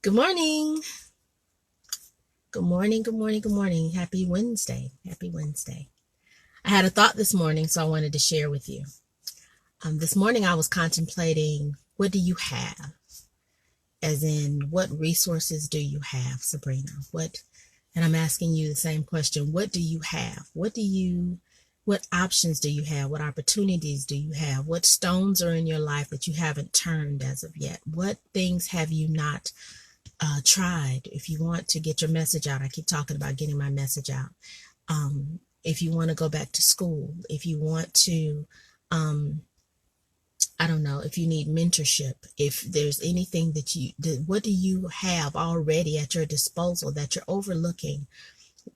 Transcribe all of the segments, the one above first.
Good morning. Good morning. Good morning. Good morning. Happy Wednesday. Happy Wednesday. I had a thought this morning, so I wanted to share with you. This morning I was contemplating, what do you have? As in, what resources do you have, Sabrina? And I'm asking you the same question. What do you have? What options do you have? What opportunities do you have? What stones are in your life that you haven't turned as of yet? What things have you not tried? If you want to get your message out, I keep talking about getting my message out. If you want to go back to school, if you want to, I don't know, if you need mentorship, if there's anything what do you have already at your disposal that you're overlooking?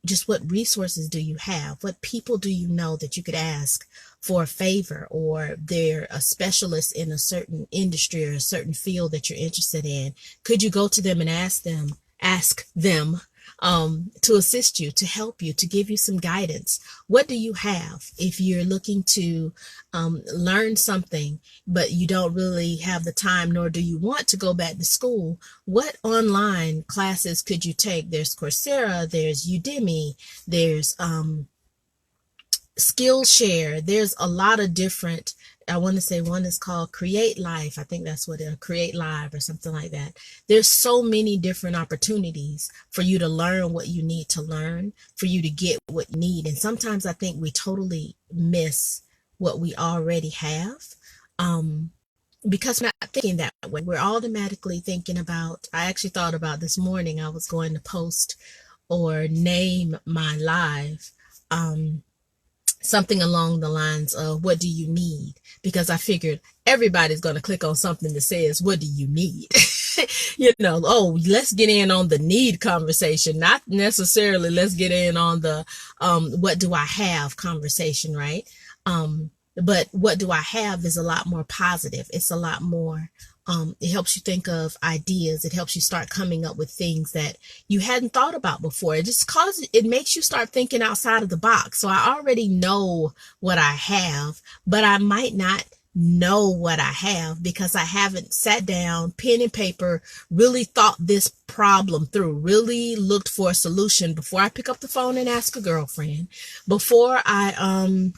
Just what resources do you have? What people do you know that you could ask for a favor, or they're a specialist in a certain industry or a certain field that you're interested in? Could you go to them and ask them to assist you, to help you, to give you some guidance? What do you have? If you're looking to learn something, but you don't really have the time, nor do you want to go back to school, what online classes could you take? There's Coursera, there's Udemy, there's Skillshare. There's a lot of different, I want to say one is called Create Life. I think that's what it, Create Live or something like that. There's so many different opportunities for you to learn what you need to learn, for you to get what you need. And sometimes I think we totally miss what we already have, because we're not thinking that way. We're automatically thinking about, I actually thought about this morning, I was going to post or name my live, something along the lines of, what do you need? Because I figured everybody's going to click on something that says, what do you need? Oh, let's get in on the need conversation, not necessarily let's get in on the what do I have conversation, right? But what do I have is a lot more positive. It's a lot more, it helps you think of ideas. It helps you start coming up with things that you hadn't thought about before. It makes you start thinking outside of the box. So I already know what I have, but I might not know what I have because I haven't sat down, pen and paper, really thought this problem through, really looked for a solution before I pick up the phone and ask a girlfriend, before I,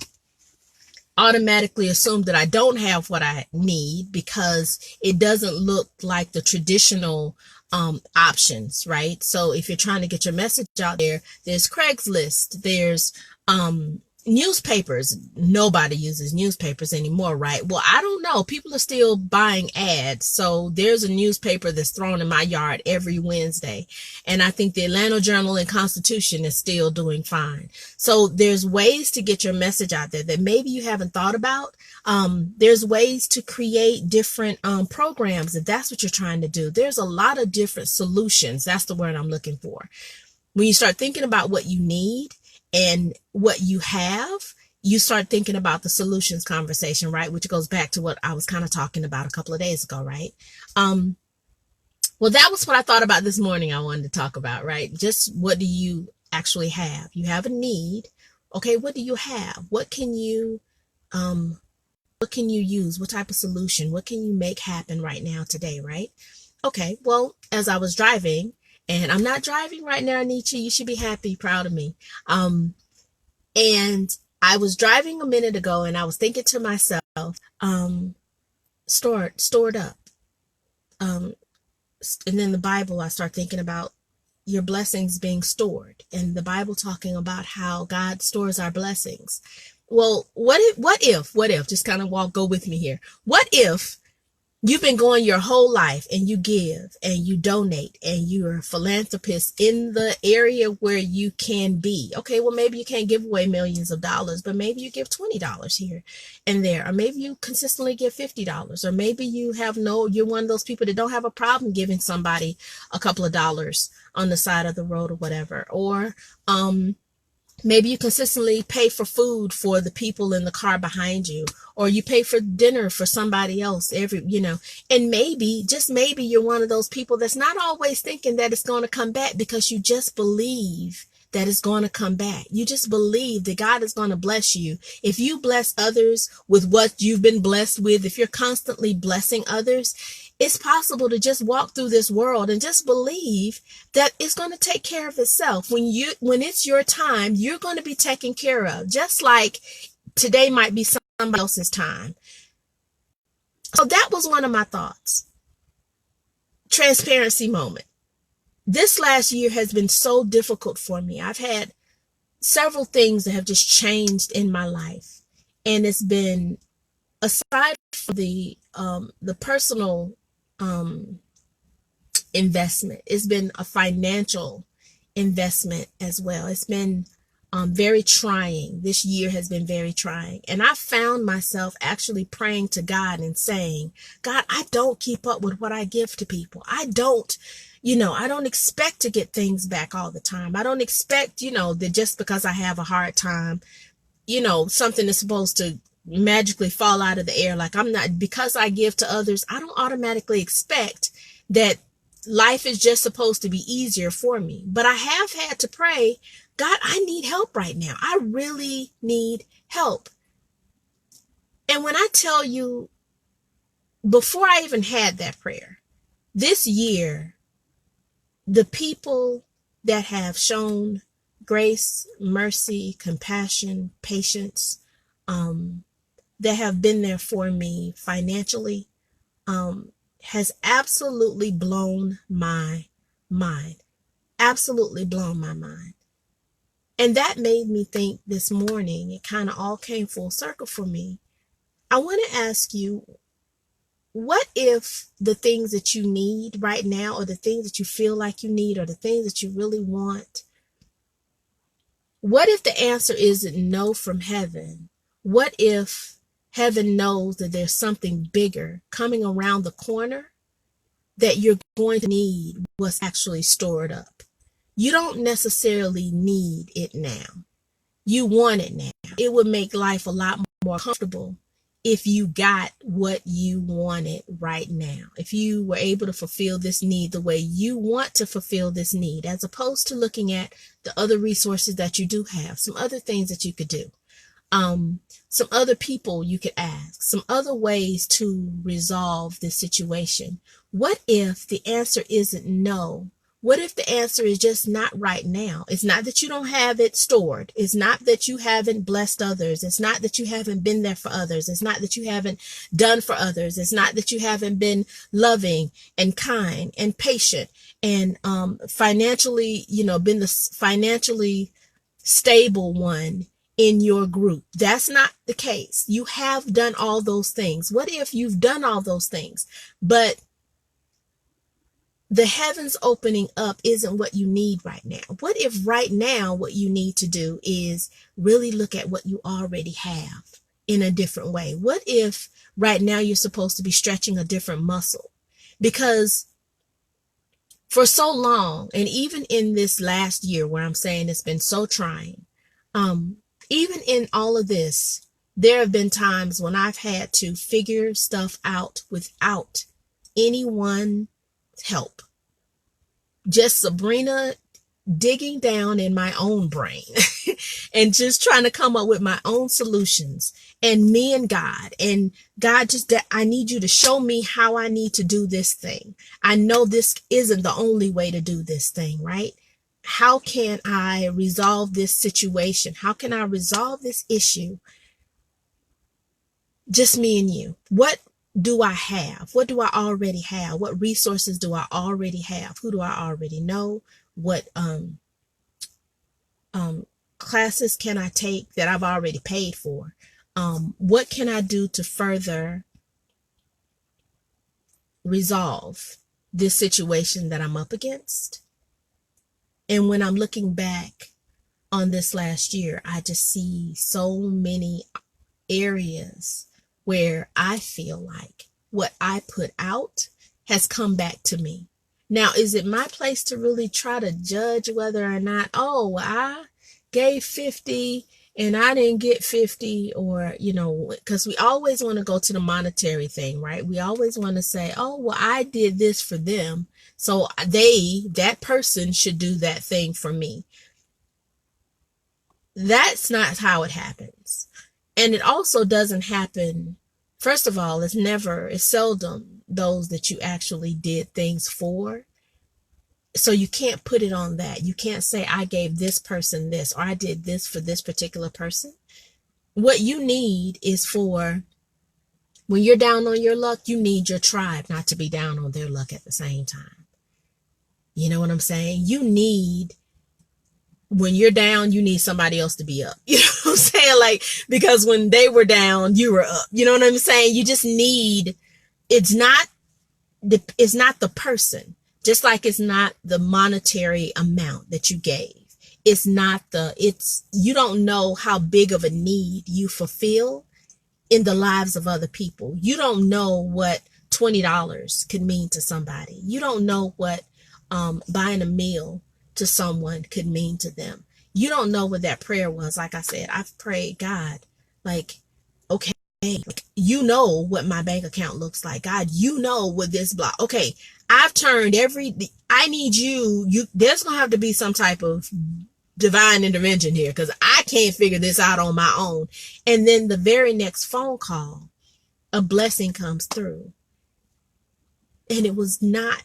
automatically assume that I don't have what I need because it doesn't look like the traditional options, right? So if you're trying to get your message out there, there's Craigslist, there's newspapers. Nobody uses newspapers anymore, right? Well, I don't know. People are still buying ads. So there's a newspaper that's thrown in my yard every Wednesday. And I think the Atlanta Journal and Constitution is still doing fine. So there's ways to get your message out there that maybe you haven't thought about. There's ways to create different programs if that's what you're trying to do. There's a lot of different solutions. That's the word I'm looking for. When you start thinking about what you need and what you have, you start thinking about the solutions conversation, right? Which goes back to what I was kind of talking about a couple of days ago, right? Well, that was what I thought about this morning. I wanted to talk about, right? Just what do you actually have? You have a need. Okay, what do you have? What can you use? What type of solution? What can you make happen right now today, right? Okay, well, as I was driving, and I'm not driving right now, Nietzsche, you should be happy, proud of me. And I was driving a minute ago and I was thinking to myself, stored up. And in the Bible, I start thinking about your blessings being stored, and the Bible talking about how God stores our blessings. Well, what if, just kind of go with me here. What if you've been going your whole life and you give and you donate and you're a philanthropist in the area where you can be? Okay, well, maybe you can't give away millions of dollars, but maybe you give $20 here and there, or maybe you consistently give $50, or maybe you're one of those people that don't have a problem giving somebody a couple of dollars on the side of the road or whatever, or maybe you consistently pay for food for the people in the car behind you, or you pay for dinner for somebody else and maybe, just maybe, you're one of those people that's not always thinking that it's going to come back, because you just believe that it's going to come back. You just believe that God is going to bless you. If you bless others with what you've been blessed with, if you're constantly blessing others, It's possible to just walk through this world and just believe that it's going to take care of itself. When it's your time, you're going to be taken care of, just like today might be somebody else's time. So that was one of my thoughts. Transparency moment. This last year has been so difficult for me. I've had several things that have just changed in my life. And it's been, aside from the personal investment, it's been a financial investment as well. It's been very trying. This year has been very trying. And I found myself actually praying to God and saying, God, I don't keep up with what I give to people. I don't expect to get things back all the time. I don't expect, that just because I have a hard time, something is supposed to magically fall out of the air. Like because I give to others, I don't automatically expect that life is just supposed to be easier for me. But I have had to pray, God, I need help right now. I really need help. And when I tell you, before I even had that prayer, this year, the people that have shown grace, mercy, compassion, patience, that have been there for me financially, has absolutely blown my mind. Absolutely blown my mind. And that made me think this morning, it kind of all came full circle for me. I want to ask you, what if the things that you need right now, or the things that you feel like you need, or the things that you really want, what if the answer isn't no from heaven? What if heaven knows that there's something bigger coming around the corner that you're going to need what's actually stored up? You don't necessarily need it now. You want it now. It would make life a lot more comfortable if you got what you wanted right now. If you were able to fulfill this need the way you want to fulfill this need, as opposed to looking at the other resources that you do have, some other things that you could do, some other people you could ask, some other ways to resolve this situation. What if the answer isn't no? What if the answer is just not right now? It's not that you don't have it stored. It's not that you haven't blessed others. It's not that you haven't been there for others. It's not that you haven't done for others. It's not that you haven't been loving and kind and patient and financially, been the financially stable one in your group. That's not the case. You have done all those things. What if you've done all those things, but the heavens opening up isn't what you need right now? What if right now what you need to do is really look at what you already have in a different way? What if right now you're supposed to be stretching a different muscle? Because for so long, and even in this last year where I'm saying it's been so trying, even in all of this, there have been times when I've had to figure stuff out without anyone's help. Just Sabrina digging down in my own brain and just trying to come up with my own solutions, and me and God, just that I need you to show me how I need to do this thing. I know this isn't the only way to do this thing, right? How can I resolve this situation? How can I resolve this issue? Just me and you. What do I have? What do I already have? What resources do I already have? Who do I already know? What classes can I take that I've already paid for? What can I do to further resolve this situation that I'm up against? And when I'm looking back on this last year, I just see so many areas where I feel like what I put out has come back to me. Now, is it my place to really try to judge whether or not, I gave 50 and I didn't get 50, or, because we always want to go to the monetary thing, right? We always want to say, I did this for them, so that person should do that thing for me. That's not how it happens. And it also doesn't happen First of all, it's seldom those that you actually did things for. So you can't put it on that. You can't say, I gave this person this, or I did this for this particular person. What you need is for when you're down on your luck, you need your tribe not to be down on their luck at the same time. You know what I'm saying? You need, when you're down, you need somebody else to be up. You know what I'm saying? Like, because when they were down, you were up. You know what I'm saying? You just need, it's not the person, just like it's not the monetary amount that you gave. You don't know how big of a need you fulfill in the lives of other people. You don't know what $20 could mean to somebody. You don't know what buying a meal to someone could mean to them. You don't know what that prayer was. Like I said, I've prayed, God, like, okay, you know what my bank account looks like. God, you know what this block. Okay, I've turned I need there's going to have to be some type of divine intervention here, because I can't figure this out on my own. And then the very next phone call, a blessing comes through. And it was not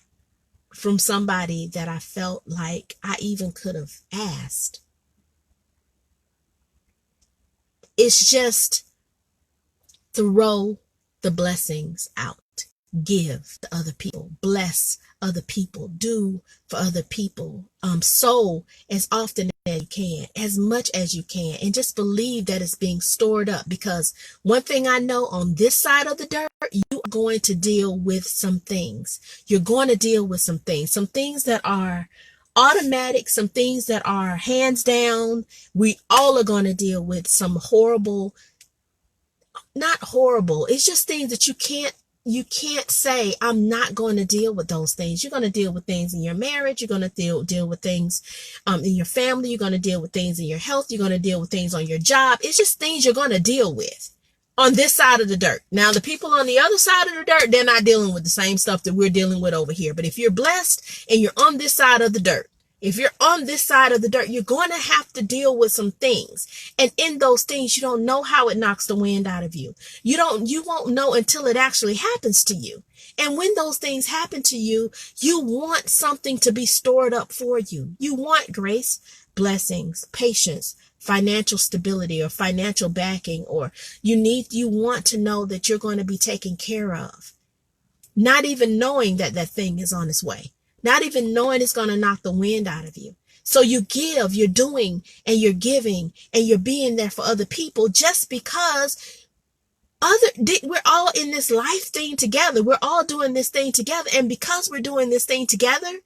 from somebody that I felt like I even could have asked. It's just throw the blessings out. Give to other people. Bless other people. Do for other people. Sow as often as you can, as much as you can, and just believe that it's being stored up. Because one thing I know, on this side of the dirt, you are going to deal with some things. You're going to deal with some things that are automatic, some things that are hands down. We all are going to deal with some horrible, not horrible. It's just things that you can't say, I'm not going to deal with those things. You're going to deal with things in your marriage. You're going to deal with things in your family. You're going to deal with things in your health. You're going to deal with things on your job. It's just things you're going to deal with on this side of the dirt. Now, the people on the other side of the dirt, they're not dealing with the same stuff that we're dealing with over here. But if you're blessed and you're on this side of the dirt, you're going to have to deal with some things. And in those things, you don't know how it knocks the wind out of you. You won't know until it actually happens to you. And when those things happen to you, you want something to be stored up for you. You want grace, blessings, patience, financial stability, or financial backing, or you want to know that you're going to be taken care of. Not even knowing that thing is on its way. Not even knowing it's going to knock the wind out of you. So you give, you're doing, and you're giving, and you're being there for other people, just because we're all in this life thing together. We're all doing this thing together. And because we're doing this thing together,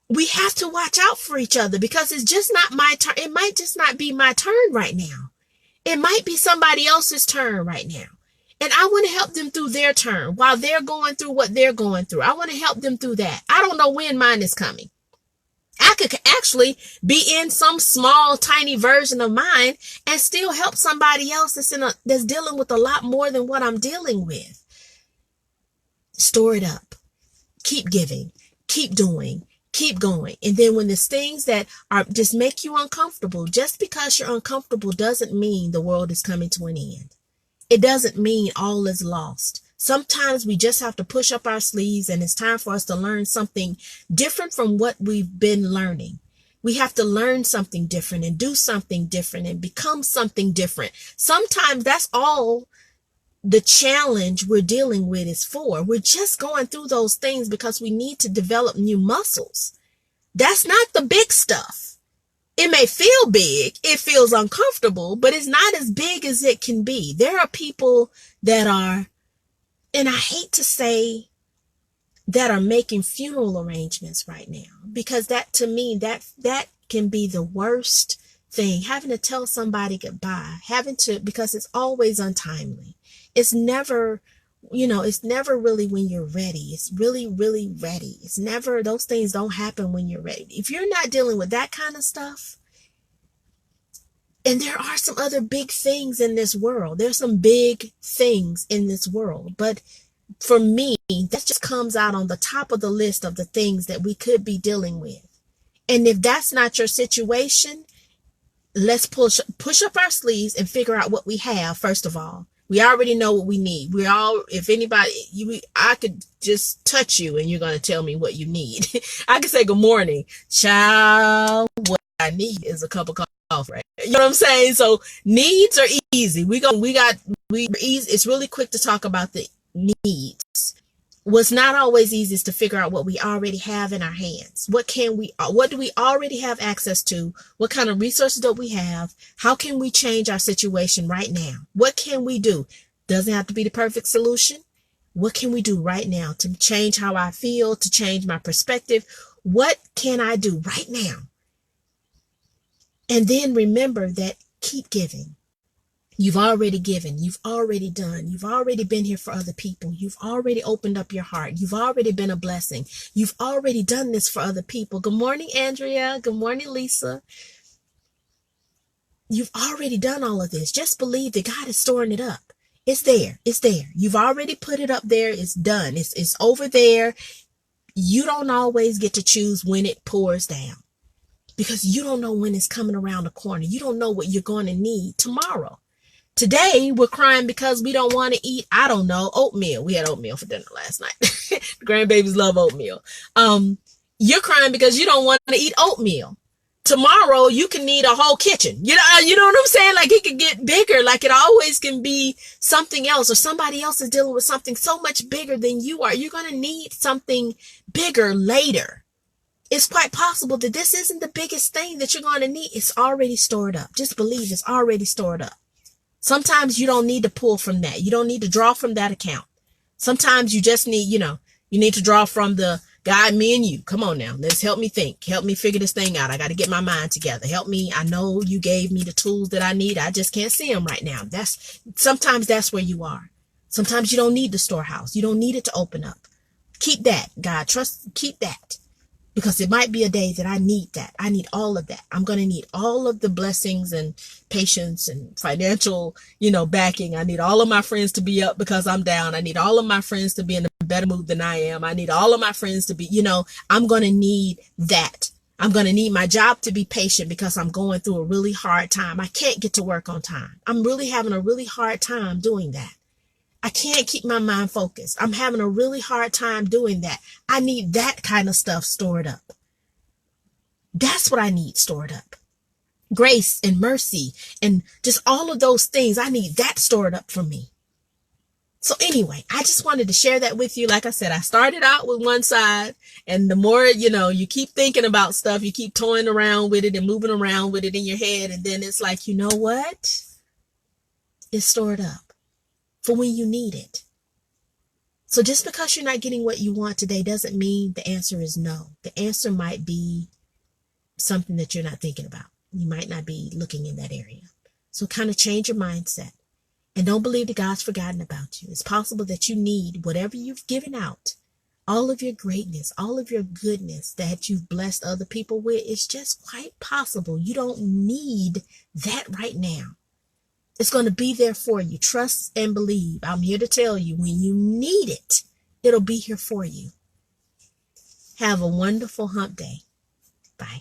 we have to watch out for each other, because it's just not my turn. It might just not be my turn right now. It might be somebody else's turn right now. And I want to help them through their turn while they're going through what they're going through. I want to help them through that. I don't know when mine is coming. I could actually be in some small, tiny version of mine and still help somebody else that's dealing with a lot more than what I'm dealing with. Store it up. Keep giving. Keep doing. Keep going. And then when there's things that are just make you uncomfortable, just because you're uncomfortable doesn't mean the world is coming to an end. It doesn't mean all is lost. Sometimes we just have to push up our sleeves, and it's time for us to learn something different from what we've been learning. We have to learn something different and do something different and become something different. Sometimes that's all the challenge we're dealing with is for. We're just going through those things because we need to develop new muscles. That's not the big stuff. It may feel big, it feels uncomfortable, but it's not as big as it can be. There are people that are, and I hate to say, that are making funeral arrangements right now, because that, to me, that can be the worst thing, having to tell somebody goodbye, because it's always untimely. It's never, it's never really when you're ready. It's really, really ready. It's never, those things don't happen when you're ready. If you're not dealing with that kind of stuff, and there are some other big things in this world. There's some big things in this world. But for me, that just comes out on the top of the list of the things that we could be dealing with. And if that's not your situation, let's push up our sleeves and figure out what we have. First of all, We already know what we need. If anybody, I could just touch you and you're going to tell me what you need. I could say, good morning, child. What I need is a cup of coffee, right? You know what I'm saying? So needs are easy. It's really quick to talk about the needs. What's not always easy is to figure out what we already have in our hands. What do we already have access to? What kind of resources do we have? How can we change our situation right now? What can we do? Doesn't have to be the perfect solution. What can we do right now to change how I feel, to change my perspective? What can I do right now? And then remember that keep giving. You've already given. You've already done. You've already been here for other people. You've already opened up your heart. You've already been a blessing. You've already done this for other people. Good morning, Andrea. Good morning, Lisa. You've already done all of this. Just believe that God is storing it up. It's there. It's there. You've already put it up there. It's done. It's over there. You don't always get to choose when it pours down because you don't know when it's coming around the corner. You don't know what you're going to need tomorrow. Today, we're crying because we don't want to eat, I don't know, oatmeal. We had oatmeal for dinner last night. The grandbabies love oatmeal. You're crying because you don't want to eat oatmeal. Tomorrow, you can need a whole kitchen. You know what I'm saying? Like it could get bigger. Like it always can be something else, or somebody else is dealing with something so much bigger than you are. You're going to need something bigger later. It's quite possible that this isn't the biggest thing that you're going to need. It's already stored up. Just believe it's already stored up. Sometimes you don't need to pull from that. You don't need to draw from that account. Sometimes you just need, you need to draw from the God, me and you. Come on now. Let's help me think. Help me figure this thing out. I got to get my mind together. Help me. I know you gave me the tools that I need. I just can't see them right now. Sometimes that's where you are. Sometimes you don't need the storehouse. You don't need it to open up. Keep that, God. Keep that. Because it might be a day that I need that. I need all of that. I'm going to need all of the blessings and patience and financial, backing. I need all of my friends to be up because I'm down. I need all of my friends to be in a better mood than I am. I need all of my friends to be, I'm going to need that. I'm going to need my job to be patient because I'm going through a really hard time. I can't get to work on time. I'm really having a really hard time doing that. I can't keep my mind focused. I'm having a really hard time doing that. I need that kind of stuff stored up. That's what I need stored up. Grace and mercy and just all of those things. I need that stored up for me. So anyway, I just wanted to share that with you. Like I said, I started out with one side, and the more, you keep thinking about stuff, you keep toying around with it and moving around with it in your head. And then it's like, you know what? It's stored up for when you need it. So just because you're not getting what you want today doesn't mean the answer is no. The answer might be something that you're not thinking about. You might not be looking in that area. So kind of change your mindset and don't believe that God's forgotten about you. It's possible that you need whatever you've given out, all of your greatness, all of your goodness that you've blessed other people with. It's just quite possible you don't need that right now. It's going to be there for you. Trust and believe. I'm here to tell you when you need it, it'll be here for you. Have a wonderful hump day. Bye.